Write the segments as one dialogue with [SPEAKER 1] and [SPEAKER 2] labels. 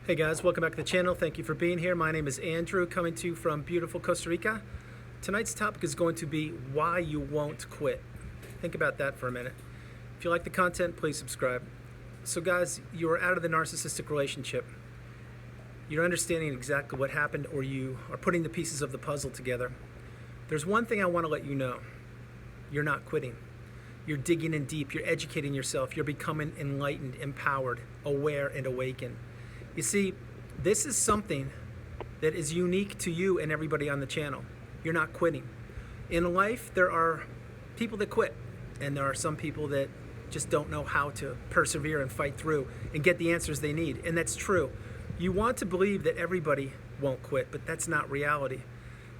[SPEAKER 1] Hey guys, welcome back to the channel. Thank you for being here. My name is Andrew, coming to you from beautiful Costa Rica. Tonight's topic is going to be why you won't quit. Think about that for a minute. If you like the content, please subscribe. So guys, you are out of the narcissistic relationship. You're understanding exactly what happened, or you are putting the pieces of the puzzle together. There's one thing I want to let you know. You're not quitting. You're digging in deep. You're educating yourself. You're becoming enlightened, empowered, aware, and awakened. You see, this is something that is unique to you and everybody on the channel. You're not quitting. In life, there are people that quit, and there are some people that just don't know how to persevere and fight through and get the answers they need, and that's true. You want to believe that everybody won't quit, but that's not reality.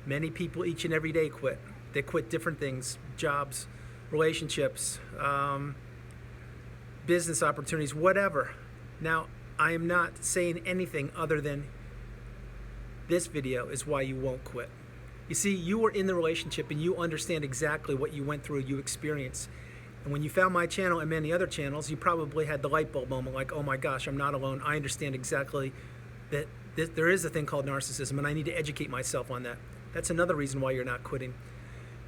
[SPEAKER 1] Many people each and every day quit. They quit different things, jobs, relationships, business opportunities, whatever. Now, I am not saying anything other than this video is why you won't quit. You see, you were in the relationship and you understand exactly what you went through, you experienced. And when you found my channel and many other channels, you probably had the light bulb moment like, oh my gosh, I'm not alone. I understand exactly that there is a thing called narcissism and I need to educate myself on that. That's another reason why you're not quitting.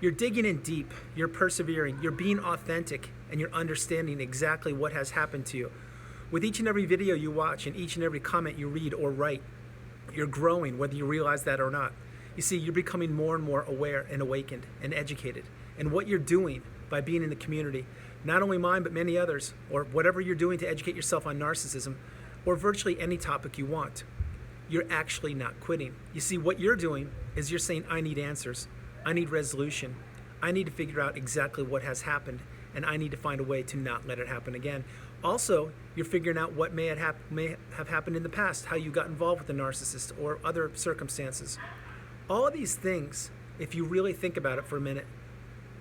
[SPEAKER 1] You're digging in deep, you're persevering, you're being authentic, and you're understanding exactly what has happened to you. With each and every video you watch and each and every comment you read or write, you're growing, whether you realize that or not. You see, you're becoming more and more aware and awakened and educated. And what you're doing by being in the community, not only mine, but many others, or whatever you're doing to educate yourself on narcissism, or virtually any topic you want, you're actually not quitting. You see, what you're doing is you're saying, I need answers. I need resolution. I need to figure out exactly what has happened, and I need to find a way to not let it happen again. Also, you're figuring out what may have happened in the past, how you got involved with the narcissist or other circumstances. All of these things, if you really think about it for a minute,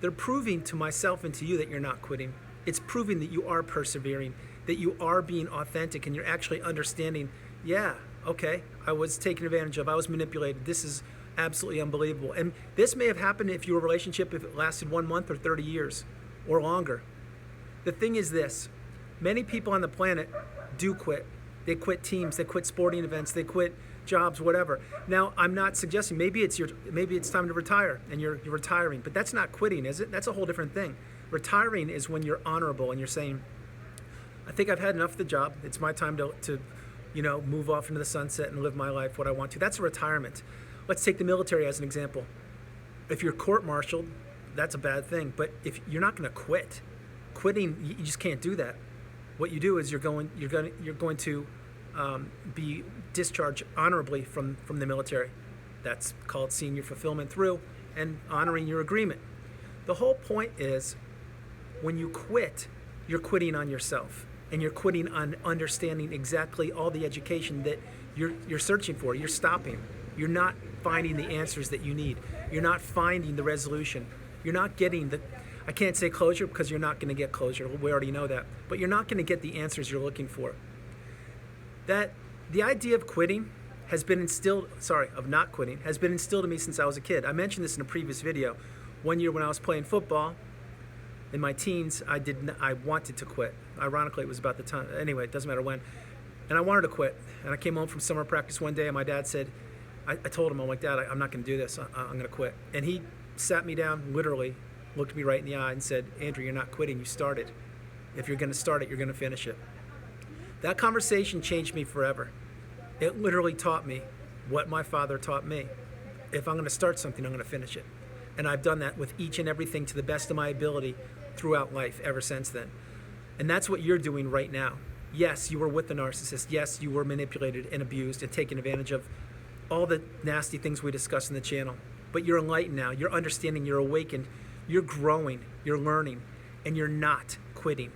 [SPEAKER 1] they're proving to myself and to you that you're not quitting. It's proving that you are persevering, that you are being authentic, and you're actually understanding, yeah, okay, I was taken advantage of, I was manipulated, this is absolutely unbelievable. And this may have happened if your relationship, if it lasted 1 month or 30 years or longer. The thing is this, many people on the planet do quit. They quit teams, they quit sporting events, they quit jobs, whatever. Now, I'm not suggesting maybe it's time to retire and you're retiring, but that's not quitting, is it? That's a whole different thing. Retiring is when you're honorable and you're saying, I think I've had enough of the job. It's my time to move off into the sunset and live my life what I want to. That's a retirement. Let's take the military as an example. If you're court-martialed, that's a bad thing, but if you're not going to quit. Quitting, you just can't do that. What you do is you're going to be discharged honorably from the military. That's called seeing your fulfillment through and honoring your agreement. The whole point is when you quit, you're quitting on yourself, and you're quitting on understanding exactly all the education that you're searching for. You're stopping. You're not finding the answers that you need. You're not finding the resolution. You're not getting the, I can't say closure because you're not going to get closure. We already know that. But you're not going to get the answers you're looking for. That the idea of quitting has been instilled, of not quitting, has been instilled in me since I was a kid. I mentioned this in a previous video. One year when I was playing football in my teens, I wanted to quit. Ironically, it was about the time, anyway, it doesn't matter when. And I wanted to quit. And I came home from summer practice one day and my dad said, I told him, I'm like, Dad, I'm not going to do this. I'm going to quit. And he sat me down, literally, looked me right in the eye and said, Andrew, you're not quitting, you started. If you're going to start it, you're going to finish it. That conversation changed me forever. It literally taught me what my father taught me. If I'm going to start something, I'm going to finish it. And I've done that with each and everything to the best of my ability throughout life ever since then. And that's what you're doing right now. Yes, you were with the narcissist. Yes, you were manipulated and abused and taken advantage of, all the nasty things we discuss in the channel. But you're enlightened now. You're understanding. You're awakened. You're growing. You're learning. And you're not quitting.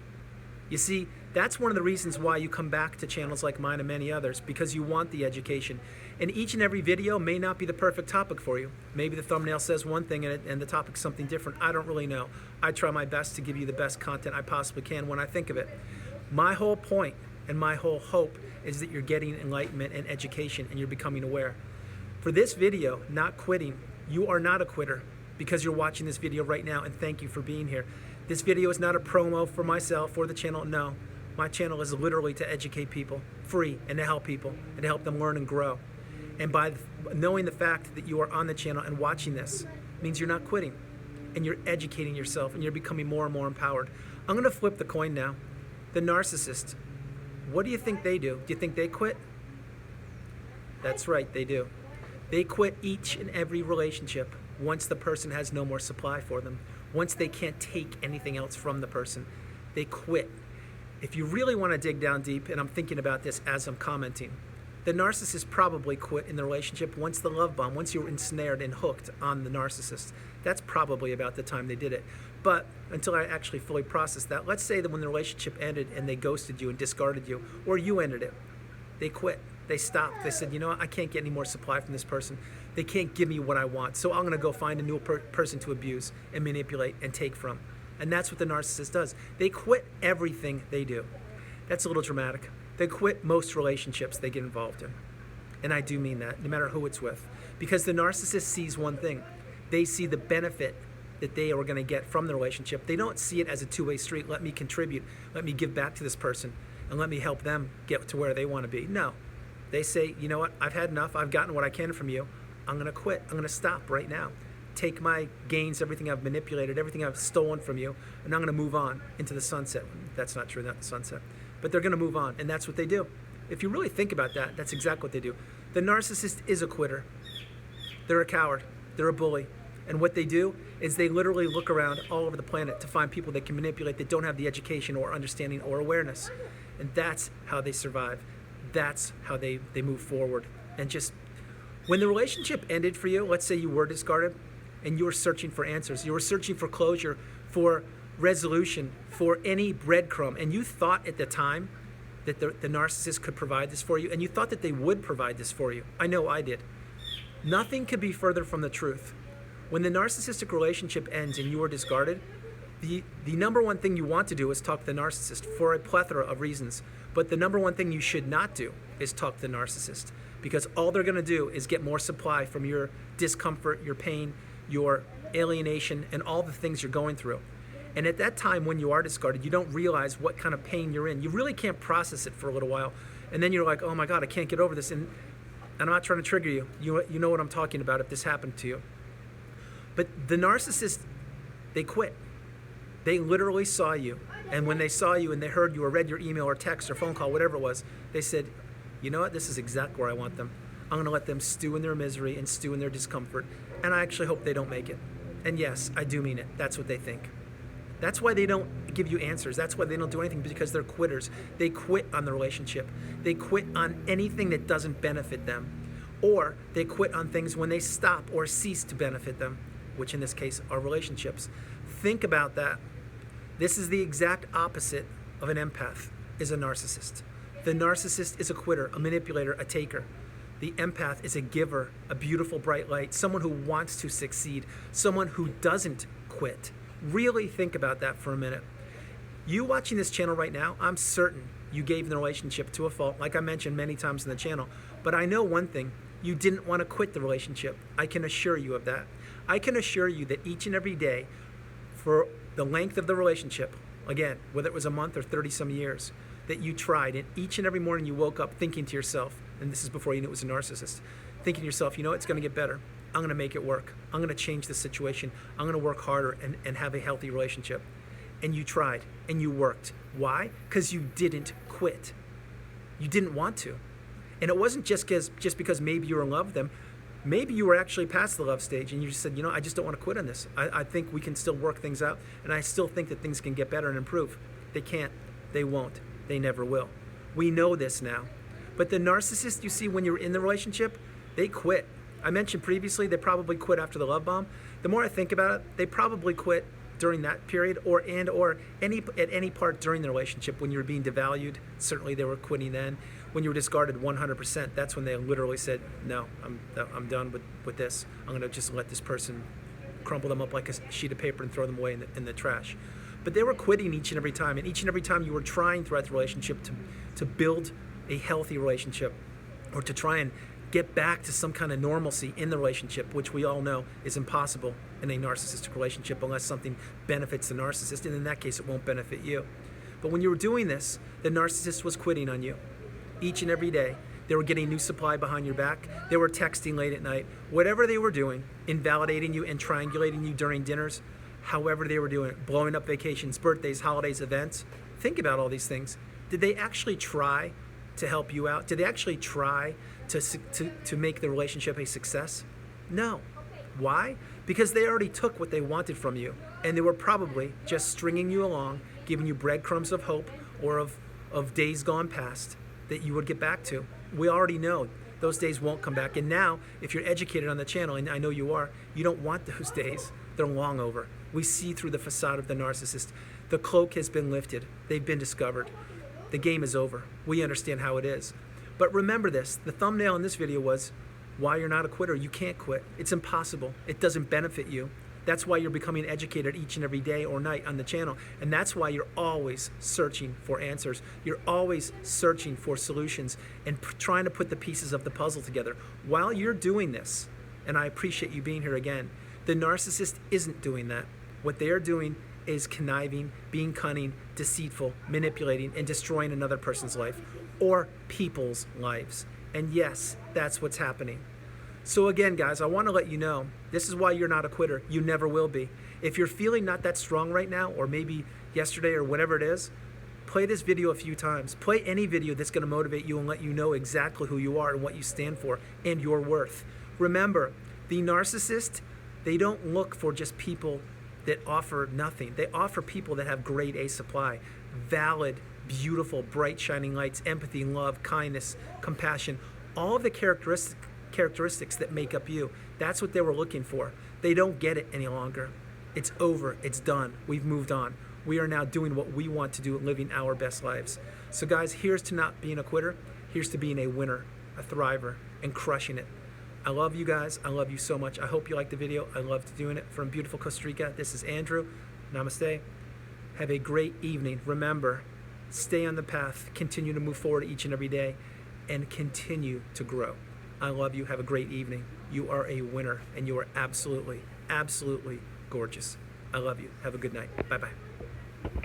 [SPEAKER 1] You see, that's one of the reasons why you come back to channels like mine and many others, because you want the education. And each and every video may not be the perfect topic for you. Maybe the thumbnail says one thing and the topic's something different. I don't really know. I try my best to give you the best content I possibly can when I think of it. My whole point and my whole hope is that you're getting enlightenment and education and you're becoming aware. For this video, not quitting, you are not a quitter because you're watching this video right now, and thank you for being here. This video is not a promo for myself or the channel, no. My channel is literally to educate people, free, and to help people, and to help them learn and grow. And by knowing the fact that you are on the channel and watching this means you're not quitting, and you're educating yourself, and you're becoming more and more empowered. I'm going to flip the coin now. The narcissist, what do you think they do? Do you think they quit? That's right, they do. They quit each and every relationship once the person has no more supply for them. Once they can't take anything else from the person, they quit. If you really want to dig down deep, and I'm thinking about this as I'm commenting, the narcissist probably quit in the relationship once the love bomb, once you were ensnared and hooked on the narcissist. That's probably about the time they did it. But until I actually fully process that, let's say that when the relationship ended and they ghosted you and discarded you, or you ended it, they quit. They stopped. They said, you know what, I can't get any more supply from this person. They can't give me what I want. So I'm going to go find a new person to abuse and manipulate and take from. And that's what the narcissist does. They quit everything they do. That's a little dramatic. They quit most relationships they get involved in. And I do mean that, no matter who it's with. Because the narcissist sees one thing. They see the benefit that they are going to get from the relationship. They don't see it as a two-way street. Let me contribute. Let me give back to this person. And let me help them get to where they want to be. No. They say, you know what? I've had enough. I've gotten what I can from you. I'm going to quit. I'm going to stop right now. Take my gains, everything I've manipulated, everything I've stolen from you, and I'm going to move on into the sunset. That's not true, not the sunset. But they're going to move on, and that's what they do. If you really think about that, that's exactly what they do. The narcissist is a quitter. They're a coward. They're a bully. And what they do is they literally look around all over the planet to find people they can manipulate that don't have the education or understanding or awareness. And that's how they survive. That's how they move forward. And just, when the relationship ended for you, let's say you were discarded, and you were searching for answers, you were searching for closure, for resolution, for any breadcrumb, and you thought at the time that the narcissist could provide this for you, and you thought that they would provide this for you. I know I did. Nothing could be further from the truth. When the narcissistic relationship ends and you are discarded, the number one thing you want to do is talk to the narcissist for a plethora of reasons. But the number one thing you should not do is talk to the narcissist, because all they're going to do is get more supply from your discomfort, your pain, your alienation, and all the things you're going through. And at that time when you are discarded, you don't realize what kind of pain you're in. You really can't process it for a little while. And then you're like, oh my God, I can't get over this. And I'm not trying to trigger you. You know what I'm talking about if this happened to you. But the narcissist, they quit. They literally saw you. And when they saw you and they heard you or read your email or text or phone call, whatever it was, they said, you know what, this is exactly where I want them. I'm going to let them stew in their misery and stew in their discomfort. And I actually hope they don't make it. And yes, I do mean it. That's what they think. That's why they don't give you answers. That's why they don't do anything, because they're quitters. They quit on the relationship. They quit on anything that doesn't benefit them. Or they quit on things when they stop or cease to benefit them, which in this case are relationships. Think about that. This is the exact opposite of an empath, is a narcissist. The narcissist is a quitter, a manipulator, a taker. The empath is a giver, a beautiful bright light, someone who wants to succeed, someone who doesn't quit. Really think about that for a minute. You watching this channel right now, I'm certain you gave the relationship to a fault, like I mentioned many times in the channel. But I know one thing, you didn't want to quit the relationship. I can assure you of that. I can assure you that each and every day, for the length of the relationship, again, whether it was a month or 30 some years, that you tried, and each and every morning you woke up thinking to yourself, and this is before you knew it was a narcissist, thinking to yourself, you know, it's going to get better. I'm going to make it work. I'm going to change the situation. I'm going to work harder and have a healthy relationship. And you tried, and you worked. Why? Because you didn't quit. You didn't want to. And it wasn't just because maybe you were in love with them. Maybe you were actually past the love stage, and you just said, you know, I just don't want to quit on this. I think we can still work things out, and I still think that things can get better and improve. They can't. They won't. They never will. We know this now. But the narcissist, you see, when you're in the relationship, they quit. I mentioned previously they probably quit after the love bomb. The more I think about it, they probably quit during that period or at any part during the relationship when you were being devalued. Certainly they were quitting then. When you were discarded 100%, that's when they literally said, no, I'm done with this. I'm going to just let this person crumple them up like a sheet of paper and throw them away in the trash. But they were quitting each and every time. And each and every time you were trying throughout the relationship to build a healthy relationship, or to try and get back to some kind of normalcy in the relationship, which we all know is impossible in a narcissistic relationship unless something benefits the narcissist, and in that case it won't benefit you. But when you were doing this, the narcissist was quitting on you each and every day. They were getting new supply behind your back. They were texting late at night. Whatever they were doing, invalidating you and triangulating you during dinners, however they were doing it, blowing up vacations, birthdays, holidays, events. Think about all these things. Did they actually try to help you out? Did they actually try to make the relationship a success? No. Why? Because they already took what they wanted from you, and they were probably just stringing you along, giving you breadcrumbs of hope or of days gone past that you would get back to. We already know those days won't come back. And now, if you're educated on the channel, and I know you are, you don't want those days. They're long over. We see through the facade of the narcissist. The cloak has been lifted. They've been discovered. The game is over. We understand how it is. But remember this, the thumbnail in this video was why you're not a quitter. You can't quit. It's impossible. It doesn't benefit you. That's why you're becoming educated each and every day or night on the channel. And that's why you're always searching for answers. You're always searching for solutions and trying to put the pieces of the puzzle together. While you're doing this, and I appreciate you being here again, the narcissist isn't doing that. What they are doing is conniving, being cunning, deceitful, manipulating, and destroying another person's life or people's lives. And yes, that's what's happening. So again, guys, I want to let you know, this is why you're not a quitter. You never will be. If you're feeling not that strong right now, or maybe yesterday or whatever it is, play this video a few times. Play any video that's going to motivate you and let you know exactly who you are and what you stand for and your worth. Remember, the narcissist, they don't look for just people that offer nothing. They offer people that have grade A supply, valid, beautiful, bright, shining lights, empathy, love, kindness, compassion, all of the characteristics that make up you. That's what they were looking for. They don't get it any longer. It's over. It's done. We've moved on. We are now doing what we want to do and living our best lives. So guys, here's to not being a quitter. Here's to being a winner, a thriver, and crushing it. I love you guys. I love you so much. I hope you liked the video. I loved doing it. From beautiful Costa Rica, this is Andrew. Namaste. Have a great evening. Remember, stay on the path. Continue to move forward each and every day and continue to grow. I love you. Have a great evening. You are a winner, and you are absolutely, absolutely gorgeous. I love you. Have a good night. Bye-bye.